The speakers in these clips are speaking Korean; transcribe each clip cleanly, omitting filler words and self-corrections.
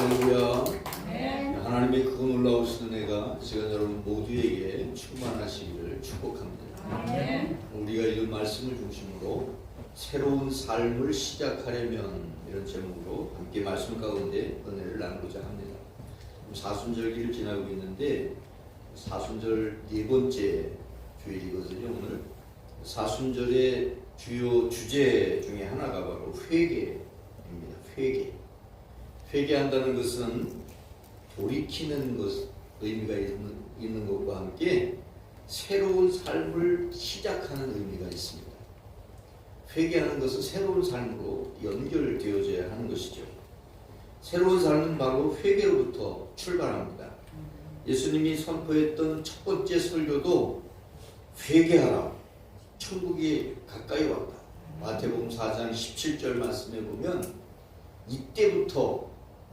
할렐루야. 네. 하나님의 그 놀라우신 은혜가 시간 여러분 모두에게 충만하시기를 축복합니다. 네. 우리가 읽은 말씀을 중심으로 새로운 삶을 시작하려면 이런 제목으로 함께 말씀 가운데 은혜를 나누고자 합니다. 사순절기를 지나고 있는데 사순절 네 번째 주일이거든요. 오늘 사순절의 주요 주제 중에 하나가 바로 회개입니다. 회개한다는 것은 돌이키는 것, 의미가 있는 것과 함께 새로운 삶을 시작하는 의미가 있습니다. 회개하는 것은 새로운 삶으로 연결되어져야 하는 것이죠. 새로운 삶은 바로 회개로부터 출발합니다. 예수님이 선포했던 첫 번째 설교도 회개하라, 천국이 가까이 왔다. 마태복음 4장 17절 말씀에 보면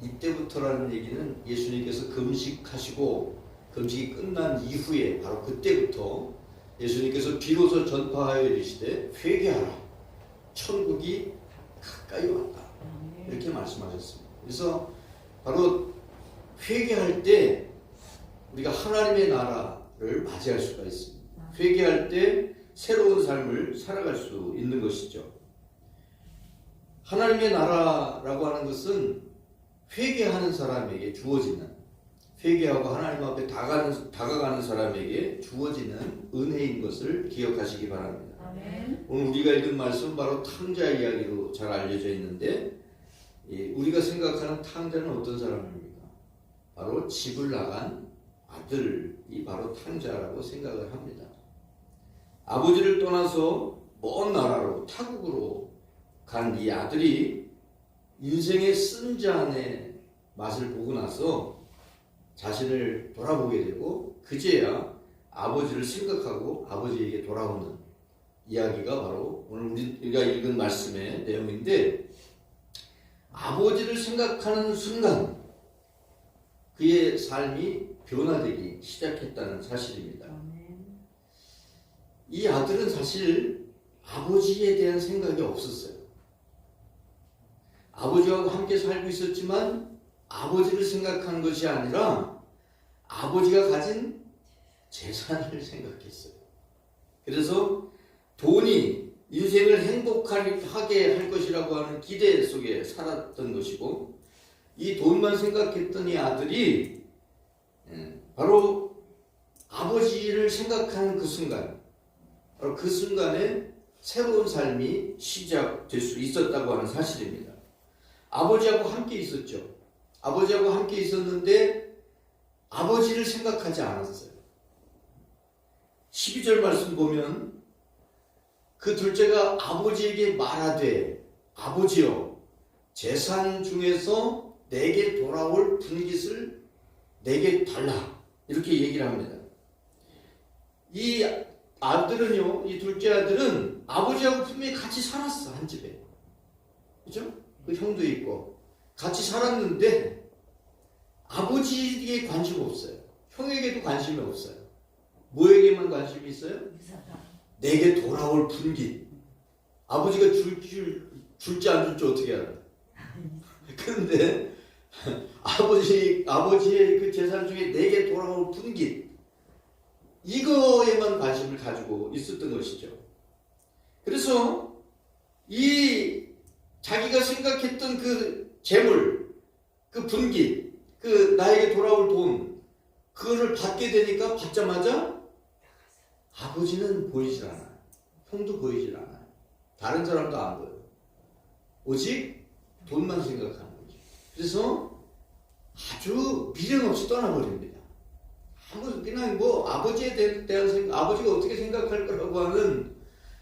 이때부터라는 얘기는 예수님께서 금식하시고 금식이 끝난 이후에 바로 그때부터 예수님께서 비로소 전파하여 이르시되 회개하라, 천국이 가까이 왔다. 이렇게 말씀하셨습니다. 그래서 바로 회개할 때 우리가 하나님의 나라를 맞이할 수가 있습니다. 회개할 때 새로운 삶을 살아갈 수 있는 것이죠. 하나님의 나라라고 하는 것은 회개하는 사람에게 주어지는, 회개하고 하나님 앞에 다가가는 사람에게 주어지는 은혜인 것을 기억하시기 바랍니다. 아멘. 오늘 우리가 읽은 말씀은 바로 탕자 이야기로 잘 알려져 있는데, 우리가 생각하는 탕자는 어떤 사람입니까? 바로 집을 나간 아들이 바로 탕자라고 생각을 합니다. 아버지를 떠나서 먼 나라로, 타국으로 간 이 아들이 인생의 쓴 잔의 맛을 보고 나서 자신을 돌아보게 되고 그제야 아버지를 생각하고 아버지에게 돌아오는 이야기가 바로 오늘 우리가 읽은 말씀의 내용인데, 아버지를 생각하는 순간 그의 삶이 변화되기 시작했다는 사실입니다. 이 아들은 사실 아버지에 대한 생각이 없었어요. 아버지와 함께 살고 있었지만 아버지를 생각한 것이 아니라 아버지가 가진 재산을 생각했어요. 그래서 돈이 인생을 행복하게 할 것이라고 하는 기대 속에 살았던 것이고, 이 돈만 생각했던 이 아들이 바로 아버지를 생각하는 그 순간, 바로 그 순간에 새로운 삶이 시작될 수 있었다고 하는 사실입니다. 아버지하고 함께 있었죠. 아버지하고 함께 있었는데 아버지를 생각하지 않았어요. 12절 말씀 보면 그 둘째가 아버지에게 말하되 아버지여, 재산 중에서 내게 돌아올 분깃을 내게 달라, 이렇게 얘기를 합니다. 이 아들은요, 이 둘째 아들은 아버지하고 분명히 같이 살았어, 한 집에. 그죠? 그 형도 있고 같이 살았는데 아버지에게 관심 없어요. 형에게도 관심이 없어요. 뭐에게만 관심이 있어요? 내게 돌아올 분깃. 아버지가 줄지 안 줄지 어떻게 알아? 그런데 아버지의 그 재산 중에 내게 돌아올 분깃, 이거에만 관심을 가지고 있었던 것이죠. 그래서 이 자기가 생각했던 그 재물, 그 분깃, 그 나에게 돌아올 돈, 그거를 받게 되니까 받자마자 아버지는 보이질 않아요. 형도 보이질 않아요. 다른 사람도 안 보여요. 오직 돈만 생각하는 거죠. 그래서 아주 미련 없이 떠나버립니다. 그냥 아버지에 대한 생각, 아버지가 어떻게 생각할 거라고 하는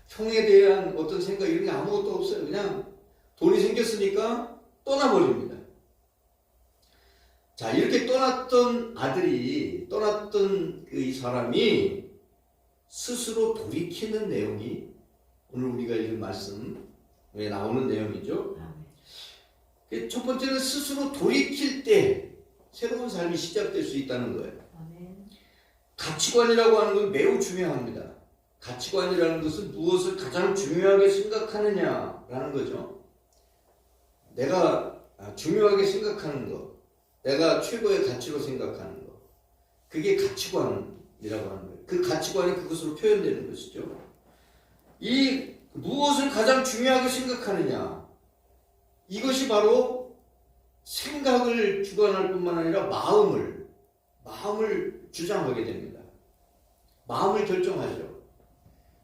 형에 대한 어떤 생각, 이런 게 아무것도 없어요. 그냥 돈이 생겼으니까 떠나버립니다. 자, 이렇게 떠났던 이 사람이 스스로 돌이키는 내용이 오늘 우리가 읽은 말씀에 나오는 내용이죠. 첫 번째는 스스로 돌이킬 때 새로운 삶이 시작될 수 있다는 거예요. 가치관이라고 하는 건 매우 중요합니다. 가치관이라는 것은 무엇을 가장 중요하게 생각하느냐라는 거죠. 내가 중요하게 생각하는 것, 내가 최고의 가치로 생각하는 거. 그게 가치관이라고 하는 거예요. 그 가치관이 그것으로 표현되는 것이죠. 이 무엇을 가장 중요하게 생각하느냐. 이것이 바로 생각을 주관할 뿐만 아니라 마음을 주장하게 됩니다. 마음을 결정하죠.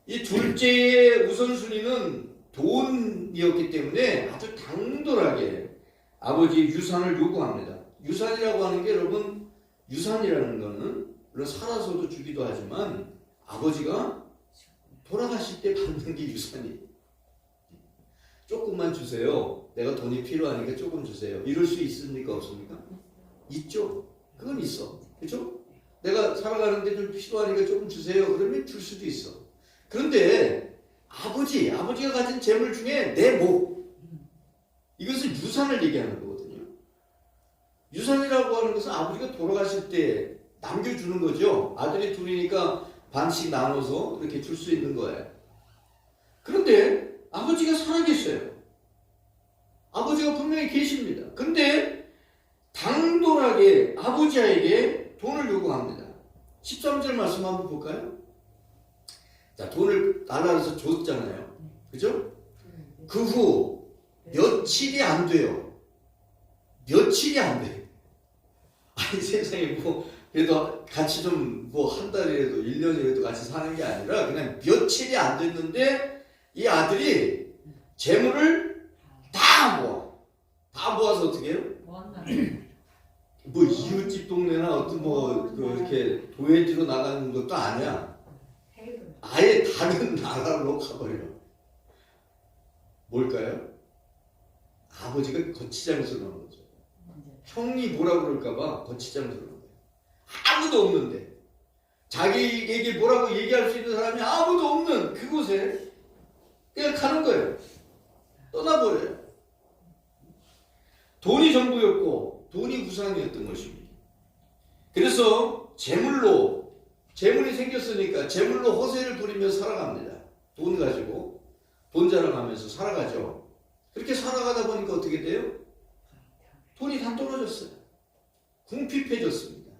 이 둘째의 우선순위는 돈이었기 때문에 아주 당돌하게 아버지의 유산을 요구합니다. 유산이라고 하는 게 여러분, 유산이라는 거는 물론 살아서도 주기도 하지만 아버지가 돌아가실 때 받는 게 유산이에요. 조금만 주세요. 내가 돈이 필요하니까 조금 주세요. 이럴 수 있습니까? 없습니까? 있죠. 그건 있어. 그렇죠? 내가 살아가는데 좀 필요하니까 조금 주세요. 그러면 줄 수도 있어. 그런데 아버지가 가진 재물 중에 내 목, 이것은 유산을 얘기하는 거거든요. 유산이라고 하는 것은 아버지가 돌아가실 때 남겨주는 거죠. 아들이 둘이니까 반씩 나눠서 이렇게 줄 수 있는 거예요. 그런데 아버지가 살아계셔요. 아버지가 분명히 계십니다. 근데 당돌하게 아버지에게 돈을 요구합니다. 13절 말씀 한번 볼까요? 자, 돈을 달라서 줬잖아요. 그죠? 그 후 며칠이 안 돼요. 며칠이 안 돼. 아니, 세상에 뭐 그래도 같이 좀 뭐 한 달이라도 1년이라도 같이 사는 게 아니라 그냥 며칠이 안 됐는데 이 아들이 재물을 다 모아서 어떻게 해요? 뭐 이웃집 동네나 어떤 뭐 이렇게 도회지로 나가는 것도 아니야. 아예 다른 나라로 가버려. 뭘까요? 아버지가 거치장스러운 거죠. 형이 뭐라 그럴까봐 거치장스러운 거예요. 아무도 없는데, 자기에게 뭐라고 얘기할 수 있는 사람이 아무도 없는 그곳에 그냥 가는 거예요. 떠나버려요. 돈이 전부였고 돈이 우상이었던 것입니다. 그래서 재물이 생겼으니까 재물로 허세를 부리며 살아갑니다. 돈 가지고 돈 자랑하면서 살아가죠. 그렇게 살아가다 보니까 어떻게 돼요? 돈이 다 떨어졌어요. 궁핍해졌습니다.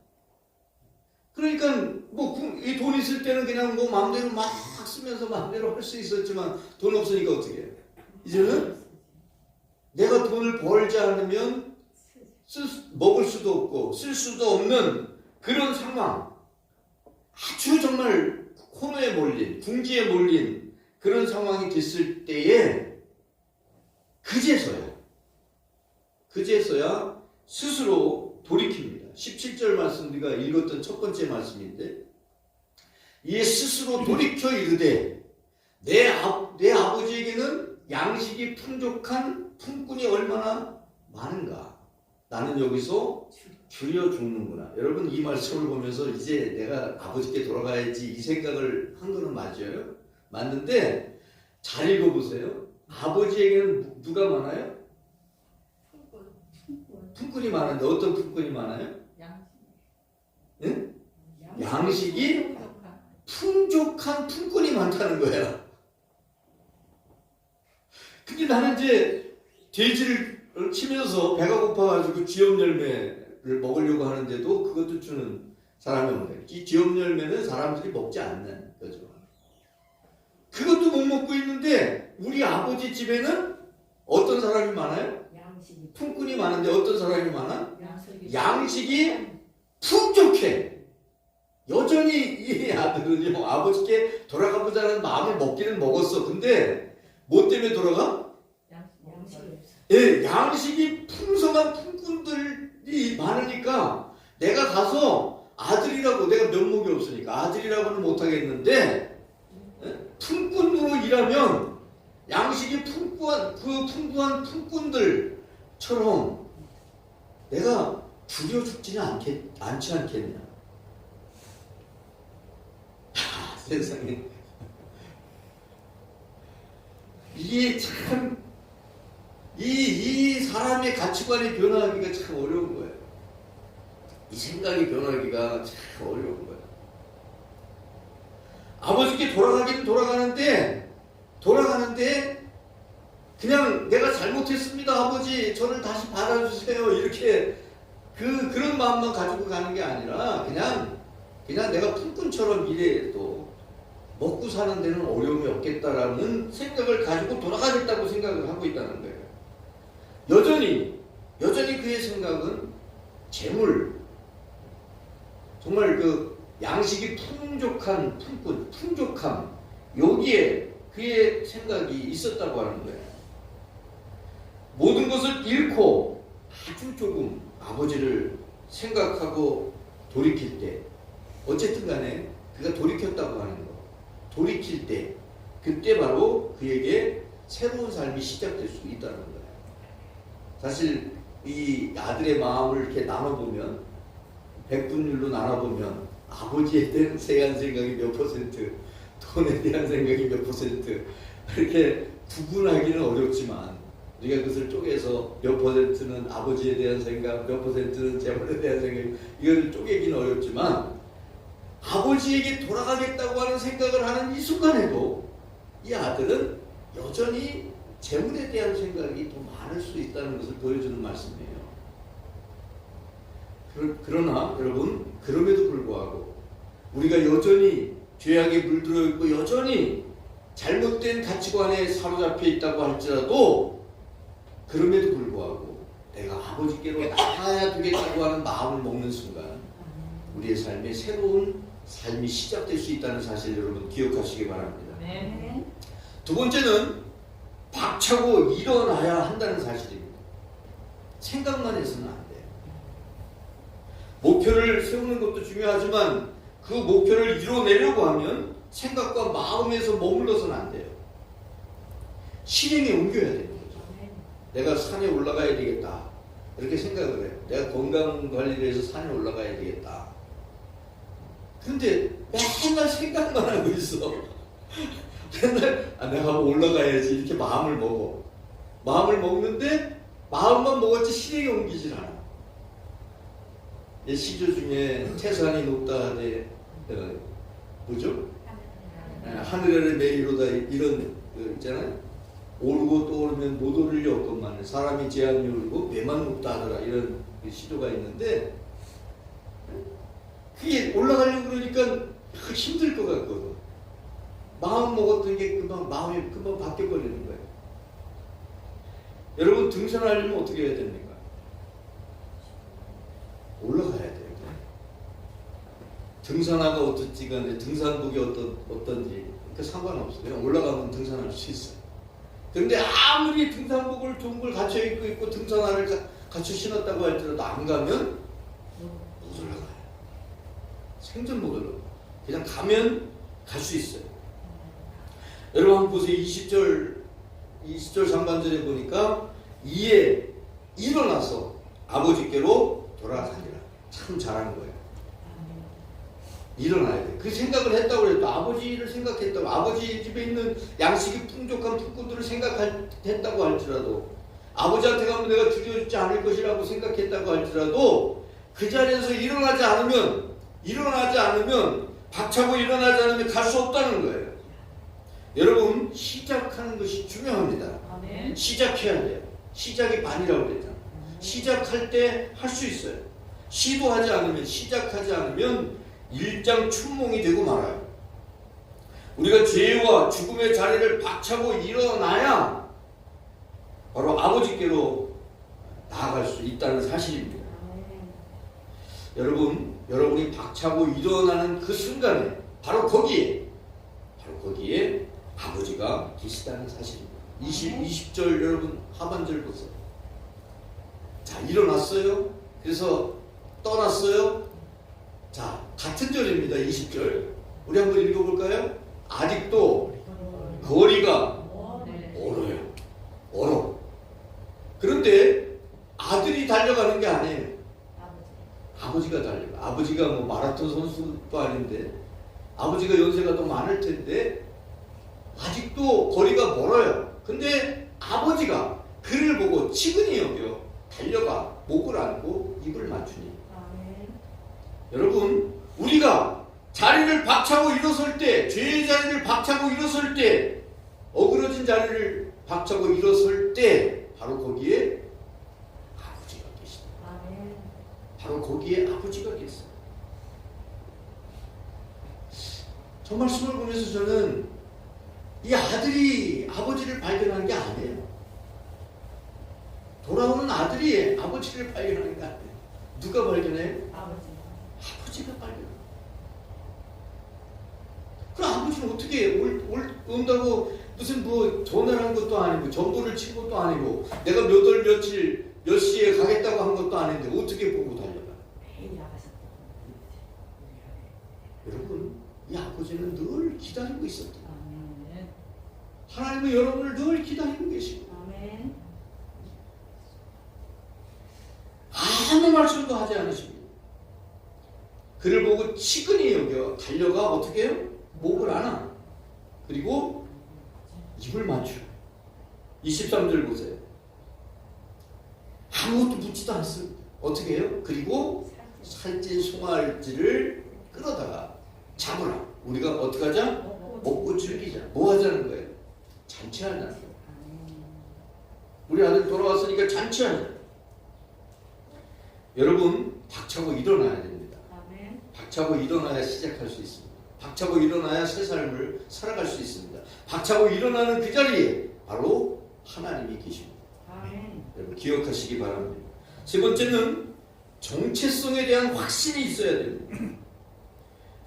그러니까 뭐 이 돈 있을 때는 그냥 뭐 마음대로 막 쓰면서 마음대로 할 수 있었지만 돈 없으니까 어떻게 해요? 이제는 내가 돈을 벌지 않으면 먹을 수도 없고 쓸 수도 없는 그런 상황, 아주 정말 코너에 몰린, 궁지에 몰린 그런 상황이 됐을 때에 그제서야 스스로 돌이킵니다. 17절 말씀 우리가 읽었던 첫 번째 말씀인데, 이에 스스로 돌이켜 이르되 내 아버지에게는 양식이 풍족한 품꾼이 얼마나 많은가. 나는 여기서 줄여 죽는구나. 여러분, 이 말씀을 보면서 이제 내가 아버지께 돌아가야지 이 생각을 한 거는 맞아요. 맞는데 잘 읽어보세요. 아버지에게는 누가 많아요? 품꾼이 많은데 어떤 품꾼이 많아요? 양식이 풍족한 품꾼이 많다는 거야. 근데 나는 이제 돼지를 치면서 배가 고파가지고 쥐염 열매를 먹으려고 하는데도 그것도 주는 사람이 없는 거예요. 이 쥐염 열매는 사람들이 먹지 않는 거죠. 그것도 못 먹고 있는데 우리 아버지 집에는 어떤 사람이 많아요? 품꾼이 많은데 어떤 사람이 많아? 양식이 풍족해. 여전히 이 아들은요, 아버지께 돌아가보자는 마음을 먹기는 먹었어. 근데 뭐 때문에 돌아가? 양식이 풍성한 품꾼들이 많으니까 내가 가서 아들이라고, 내가 면목이 없으니까 아들이라고는 못하겠는데 품꾼으로 일하면 양식이 풍부한 품꾼들처럼 내가 줄여 죽지는 않지 않겠냐. 세상에, 이게 참 이 사람의 가치관이 변화하기가 참 어려운 거예요. 이 생각이 변하기가 참 어려운 거예요. 아버지께 돌아가긴 돌아가는데 그냥 내가 잘못했습니다, 아버지 저를 다시 받아주세요, 이렇게 그런 마음만 가지고 가는 게 아니라 그냥 내가 품꾼처럼 일해도 먹고 사는 데는 어려움이 없겠다라는 생각을 가지고 돌아가겠다고 생각을 하고 있다는 거예요. 여전히 그의 생각은 재물, 정말 그 양식이 풍족한 품꾼, 풍족함, 여기에 그의 생각이 있었다고 하는 거예요. 모든 것을 잃고 아주 조금 아버지를 생각하고 돌이킬 때, 어쨌든 간에 그가 돌이켰다고 하는 거, 돌이킬 때, 그때 바로 그에게 새로운 삶이 시작될 수 있다는 거예요. 사실 이 아들의 마음을 이렇게 나눠보면, 백분율로 나눠보면 아버지에 대한 생각이 몇 %, 돈에 대한 생각이 몇 %, 이렇게 구분하기는 어렵지만 우리가 그것을 쪼개서 몇 %는 아버지에 대한 생각, 몇 %는 재물에 대한 생각, 이걸 쪼개기는 어렵지만 아버지에게 돌아가겠다고 하는 생각을 하는 이 순간에도 이 아들은 여전히 재물에 대한 생각이 더 많을 수 있다는 것을 보여주는 말씀이에요. 그러나 여러분, 그럼에도 불구하고 우리가 여전히 죄악에 물들어 있고 여전히 잘못된 가치관에 사로잡혀 있다고 할지라도, 그럼에도 불구하고 내가 아버지께로 나아야 되겠다고 하는 마음을 먹는 순간 우리의 삶에 새로운 삶이 시작될 수 있다는 사실 여러분 기억하시기 바랍니다. 네. 두 번째는 박차고 일어나야 한다는 사실입니다. 생각만 해서는 안 돼요. 목표를 세우는 것도 중요하지만 그 목표를 이뤄내려고 하면 생각과 마음에서 머물러서는 안 돼요. 실행에 옮겨야 되는 거죠. 내가 산에 올라가야 되겠다, 이렇게 생각을 해요. 내가 건강 관리를 해서 산에 올라가야 되겠다. 근데 맨날 생각만 하고 있어. 맨날 내가 올라가야지 이렇게 마음을 먹어. 마음을 먹는데 마음만 먹었지 실행에 옮기질 않아. 시조 중에 태산이 높다 하되 뭐죠? 하늘 아래 매이로다, 이런 있잖아요. 오르고 또 오르면 못 오를 리 없건만 사람이 제한이 오르고 배만 높다 하더라, 이런 시조가 있는데, 그게 올라가려고 그러니까 힘들 것 같거든. 마음 먹었던 게 마음이 금방 바뀌어버리는 거예요. 여러분, 등산하려면 어떻게 해야 됩니까? 올라가야 돼요. 등산화가 어떻지 간에 등산복이 어떤지 그 상관없어요. 그냥 올라가면 등산할 수 있어요. 그런데 아무리 등산복을 좋은 걸 갖춰 입고 있고 등산화를 갖춰 신었다고 할지라도 안 가면 못 올라가요. 생전 못 올라가요. 그냥 가면 갈 수 있어요. 여러분 한번 보세요. 20절 상반절에 보니까 이에 일어나서 아버지께로 돌아가니라. 참 잘한 거예요. 일어나야 돼. 그 생각을 했다고 해도 아버지를 생각했다고, 아버지 집에 있는 양식이 풍족한 품꾼들을 생각했다고 할지라도, 아버지한테 가면 내가 죽여주지 않을 것이라고 생각했다고 할지라도, 그 자리에서 일어나지 않으면 박차고 일어나지 않으면 갈 수 없다는 거예요. 여러분, 시작하는 것이 중요합니다. 시작해야 돼요. 시작이 반이라고 그랬잖아요. 시작할 때 할 수 있어요. 시도하지 않으면, 시작하지 않으면 일장춘몽이 되고 말아요. 우리가 죄와 죽음의 자리를 박차고 일어나야 바로 아버지께로 나아갈 수 있다는 사실입니다. 여러분이 박차고 일어나는 그 순간에 바로 거기에 아버지가 계시다는 사실입니다. 20절 여러분 하반절 보세요. 자, 일어났어요. 그래서 떠났어요. 자, 같은 절입니다. 20절. 우리 한번 읽어볼까요? 아직도 거리가 멀어요. 그런데 아들이 달려가는 게 아니에요. 아버지가 달려가. 아버지가 뭐 마라톤 선수도 아닌데, 아버지가 연세가 더 많을 텐데 아직도 거리가 멀어요. 근데 아버지가 그를 보고 치근히 여겨 달려가 목을 안고 입을 맞추니. 여러분, 우리가 자리를 박차고 일어설 때, 죄의 자리를 박차고 일어설 때, 어그러진 자리를 박차고 일어설 때 바로 거기에 아버지가 계시다. 바로 거기에 아버지가 계세요. 저 말씀을 보면서 저는 이 아들이 아버지를 발견한 게 아니에요. 돌아오는 아들이 아버지를 발견하는 게 아니에요. 누가 발견해요? 아버지가 발견해요. 그럼 아버지는 어떻게 온다고 무슨 뭐 전화를 한 것도 아니고 전부를 친 것도 아니고 내가 몇 월 며칠 몇 시에 가겠다고 한 것도 아닌데 어떻게 보고 달려가? 여러분, 이 아버지는 늘 기다리고 있었다. 하나님은 여러분을 늘 기다리고 계시고 아무 말씀도 하지 않으십니다. 그를 보고 치근히 여겨 달려가 어떻게 해요? 목을 안아. 그리고 입을 맞춰. 23절 보세요. 아무것도 묻지도 않습니다. 어떻게 해요? 그리고 살찐 송아지를 끌어다가 잡으라. 우리가 어떻게 하자? 먹고 즐기자. 뭐 하자는 거예요? 잔치하자는 거예요. 우리 아들 돌아왔으니까 잔치하자. 여러분, 박차고 일어나야 됩니다. 박차고 일어나야 시작할 수 있습니다. 박차고 일어나야 새 삶을 살아갈 수 있습니다. 박차고 일어나는 그 자리에 바로 하나님이 계십니다. 여러분 기억하시기 바랍니다. 세 번째는 정체성에 대한 확신이 있어야 됩니다.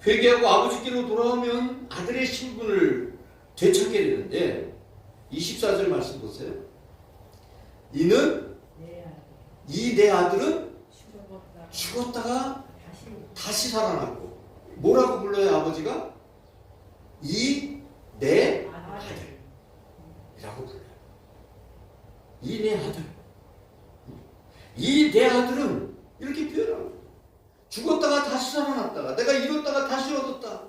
회개하고 아버지께로 돌아오면 아들의 신분을 되찾게 되는데 24절 말씀 보세요. 이는 이 내 아들은 죽었다가 다시 살아났고 뭐라고 불러요 아버지가? 이 내 아들이라고 불러요. 이 내 아들. 이 내 아들은 이렇게 표현합니다. 죽었다가 다시 살아났다가 내가 잃었다가 다시 얻었다.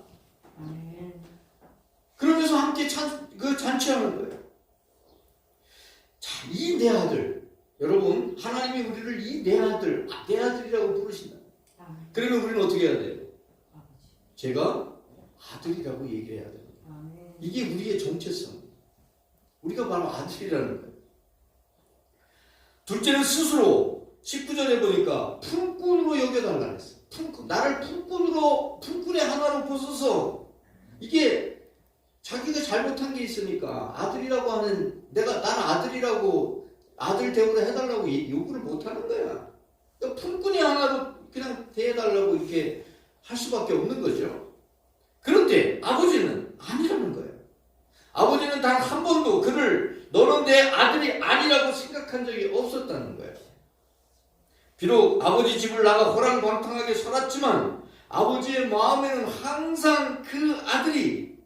그러면서 함께 잔치하는 거예요. 자, 이 내 아들. 여러분 하나님이 우리를 이 내 아들, 내 아들이라고 부르신다. 그러면 우리는 어떻게 해야 돼요? 제가 아들이라고 얘기해야 됩니다. 이게 우리의 정체성. 우리가 바로 아들이라는 거예요. 둘째는 스스로 19절에 보니까 품꾼으로 여겨달라 했어요. 나를 품꾼의 하나로 보소서. 이게 자기가 잘못한 게 있으니까 아들이라고 하는 난 아들이라고 아들 대우를 해달라고 요구를 못하는 거야. 그러니까 품꾼의 하나로 그냥 대해달라고 이렇게 할 수밖에 없는 거죠. 그런데 아버지는 아니라는 거예요. 아버지는 단 한 번도 너는 내 아들이 아니라고 생각한 적이 없었다는 거예요. 비록 아버지 집을 나가 호랑방탕하게 살았지만 아버지의 마음에는 항상 그 아들이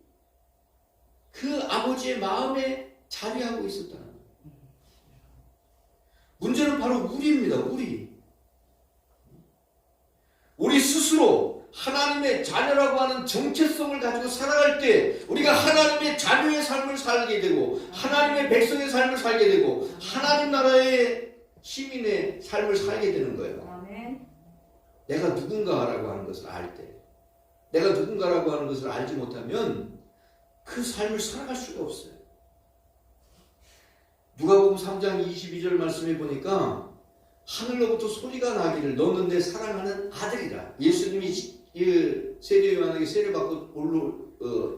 그 아버지의 마음에 자리하고 있었다는 거예요. 문제는 바로 우리입니다. 우리 스스로 하나님의 자녀라고 하는 정체성을 가지고 살아갈 때 우리가 하나님의 자녀의 삶을 살게 되고 하나님의 백성의 삶을 살게 되고 하나님 나라의 시민의 삶을 살게 되는 거예요. 내가 누군가라고 하는 것을 알 때, 내가 누군가라고 하는 것을 알지 못하면 그 삶을 살아갈 수가 없어요. 누가복음 3장 22절 말씀에 보니까 하늘로부터 소리가 나기를 너는 내 사랑하는 아들이라. 예수님이 세례 요한에게 세례받고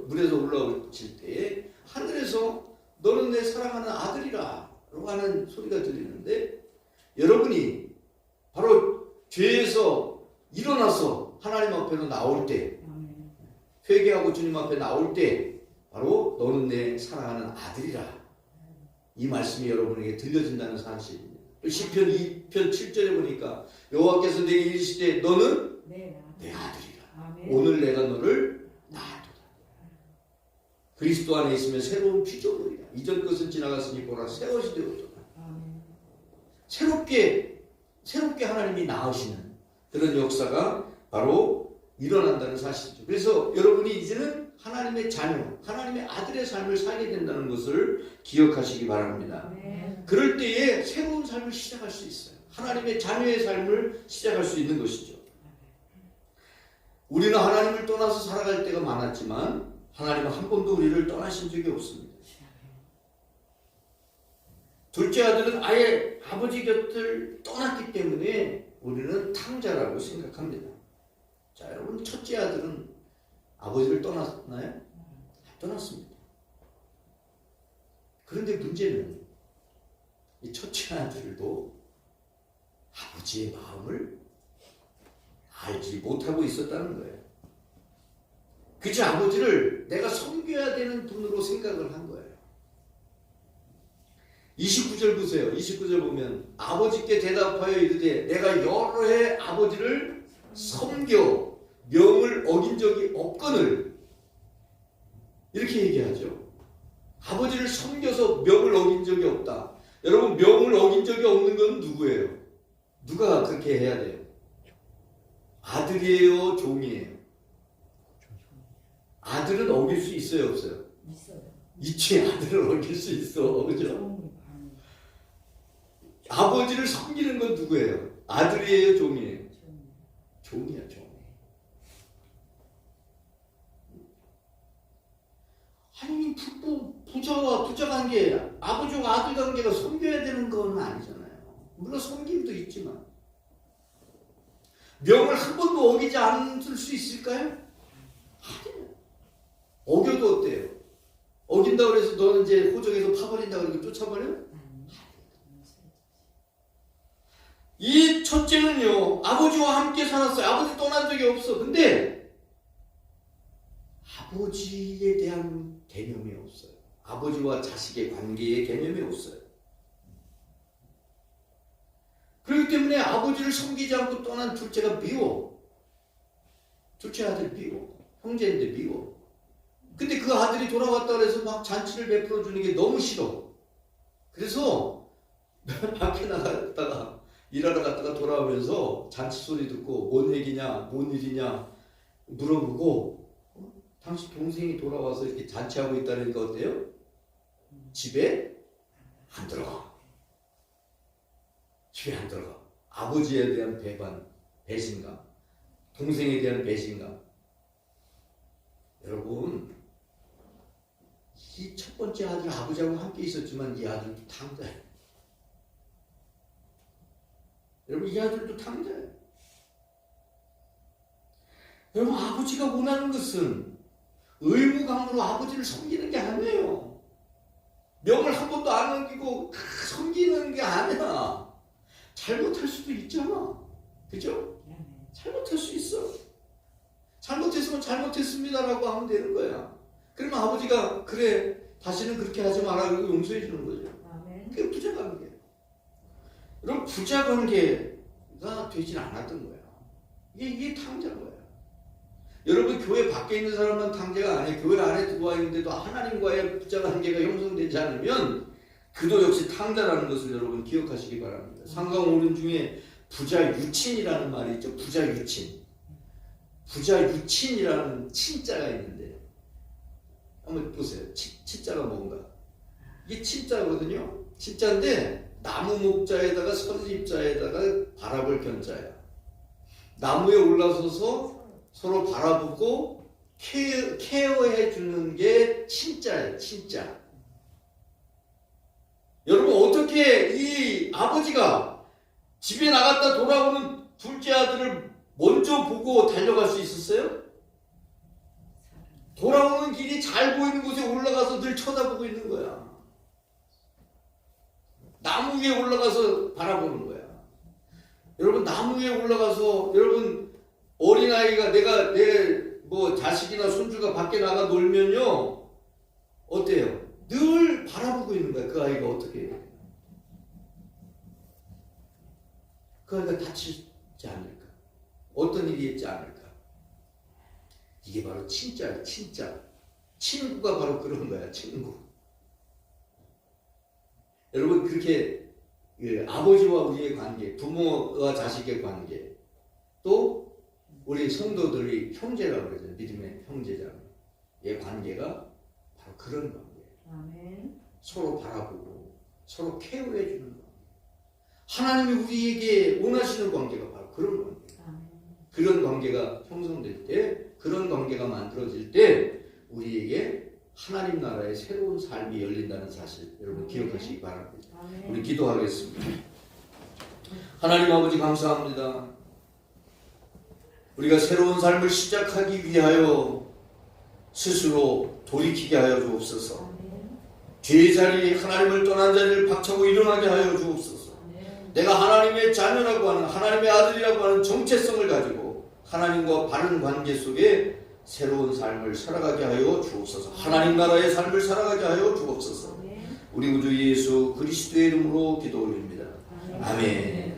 물에서 올라오실 때에 하늘에서 너는 내 사랑하는 아들이라 라고 하는 소리가 들리는데 여러분이 바로 죄에서 일어나서 하나님 앞에로 나올 때 회개하고 주님 앞에 나올 때 바로 너는 내 사랑하는 아들이라 이 말씀이 여러분에게 들려진다는 사실입니다. 시편 2편 7절에 보니까 여호와께서 내게 이르시되 너는 내 아들이라. 오늘 내가 너를 낳았도다. 그리스도 안에 있으면 새로운 피조물이라. 이전 것은 지나갔으니 보라 새 것이 되었도다. 새롭게 하나님이 낳으시는 그런 역사가 바로 일어난다는 사실이죠. 그래서 여러분이 이제는 하나님의 자녀, 하나님의 아들의 삶을 살게 된다는 것을 기억하시기 바랍니다. 그럴 때에 새로운 삶을 시작할 수 있어요. 하나님의 자녀의 삶을 시작할 수 있는 것이죠. 우리는 하나님을 떠나서 살아갈 때가 많았지만 하나님은 한 번도 우리를 떠나신 적이 없습니다. 둘째 아들은 아예 아버지 곁을 떠났기 때문에 때문에 우리는 탕자라고 생각합니다. 자, 여러분, 첫째 아들은 아버지를 떠났나요? 떠났습니다. 그런데 문제는 이 첫째 아들도 아버지의 마음을 알지 못하고 있었다는 거예요. 그저 아버지를 내가 섬겨야 되는 분으로 생각을 한 거예요. 29절 보세요. 29절 보면 아버지께 대답하여 이르되 내가 여러 해 아버지를 섬겨 명을 어긴 적이 없거늘, 이렇게 얘기하죠. 아버지를 섬겨서 명을 어긴 적이 없다. 여러분, 명을 어긴 적이 없는 건 누구예요? 누가 그렇게 해야 돼요? 아들이에요, 종이에요? 아들은 어길 수 있어요, 없어요? 있어요. 있지. 아들은 어길 수 있어, 그죠? 아버지를 섬기는 건 누구예요? 아들이에요, 종이에요? 종이야, 종. 아니, 부자 관계, 아버지와 아들 관계가 섬겨야 되는 건 아니잖아요. 물론 섬김도 있지만 명을 한 번도 어기지 않을 수 있을까요? 아니요. 어겨도 어때요? 어긴다고 해서 너는 이제 호적에서 파버린다고 그러고 쫓아버려? 이 첫째는요, 아버지와 함께 살았어요. 아버지 떠난 적이 없어. 근데 아버지에 대한 개념이 없어요. 아버지와 자식의 관계의 개념이 없어요. 그렇기 때문에 아버지를 섬기지 않고 떠난 둘째가 미워. 둘째 아들 미워. 형제인데 미워. 근데 그 아들이 돌아왔다고 해서 막 잔치를 베풀어 주는 게 너무 싫어. 그래서 밖에 나갔다가 일하러 갔다가 돌아오면서 잔치 소리 듣고 뭔 얘기냐, 뭔 일이냐 물어보고, 당신 동생이 돌아와서 이렇게 잔치하고 있다니까 어때요? 집에 안 들어가. 집에 안 들어가. 아버지에 대한 배신감, 동생에 대한 배신감. 여러분, 이 첫 번째 아들 아버지하고 함께 있었지만 이 아들도 탕자예요. 여러분, 이 아들도 탕자예요. 여러분, 아버지가 원하는 것은 의무감으로 아버지를 섬기는 게 아니에요. 명을 한 번도 안 어기고 섬기는 게 아니야. 잘못할 수도 있잖아. 그죠? 잘못할 수 있어. 잘못했으면 잘못했습니다라고 하면 되는 거야. 그러면 아버지가 그래, 다시는 그렇게 하지 마라 그러고 용서해 주는 거죠. 그게 부자 관계. 여러분, 부자 관계가 되질 않았던 거야. 이게 탕자인 거야. 여러분, 교회 밖에 있는 사람만 탕자가 아니에요. 교회 안에 들어와 있는데도 하나님과의 부자 관계가 형성되지 않으면 그도 역시 탕자라는 것을 여러분 기억하시기 바랍니다. 상강오륜 중에 부자 유친이라는 말이 있죠. 부자 유친. 부자 유친이라는 친자가 있는데 한번 보세요. 친자가 뭔가? 이게 친자거든요. 친자인데 나무 목자에다가 선립자에다가 바라볼 견자야. 나무에 올라서서 서로 바라보고 케어해 주는 게 친자예요. 친자. 여러분, 어떻게 이 아버지가 집에 나갔다 돌아오는 둘째 아들을 먼저 보고 달려갈 수 있었어요? 돌아오는 길이 잘 보이는 곳에 올라가서 늘 쳐다보고 있는 거야. 나무 위에 올라가서 바라보는 거야. 여러분, 나무 위에 올라가서, 여러분, 어린아이가 내 자식이나 손주가 밖에 나가 놀면요, 어때요? 늘 바라보고 있는 거야. 그 아이가 어떻게 해요? 그 아이가 다치지 않을까? 어떤 일이 있지 않을까? 이게 바로 친자야, 친자. 친구가 바로 그런 거야, 친구. 여러분, 그렇게 아버지와 우리의 관계, 부모와 자식의 관계, 또 우리 성도들이 형제라고 그러죠. 믿음의 형제자매의 관계가 바로 그런 관계예요. 아멘. 서로 바라보고 서로 케어해 주는 관계. 하나님이 우리에게 원하시는 관계가 바로 그런 관계예요. 아멘. 그런 관계가 형성될 때, 그런 관계가 만들어질 때 우리에게 하나님 나라의 새로운 삶이 열린다는 사실 여러분 기억하시기 바랍니다. 아멘. 우리 기도하겠습니다. 하나님 아버지 감사합니다. 우리가 새로운 삶을 시작하기 위하여 스스로 돌이키게 하여 주옵소서. 죄의 자리, 하나님을 떠난 자리를 박차고 일어나게 하여 주옵소서. 내가 하나님의 자녀라고 하는, 하나님의 아들이라고 하는 정체성을 가지고 하나님과 바른 관계 속에 새로운 삶을 살아가게 하여 주옵소서. 하나님 나라의 삶을 살아가게 하여 주옵소서. 우리 구주 예수 그리스도의 이름으로 기도 올립니다. 아멘.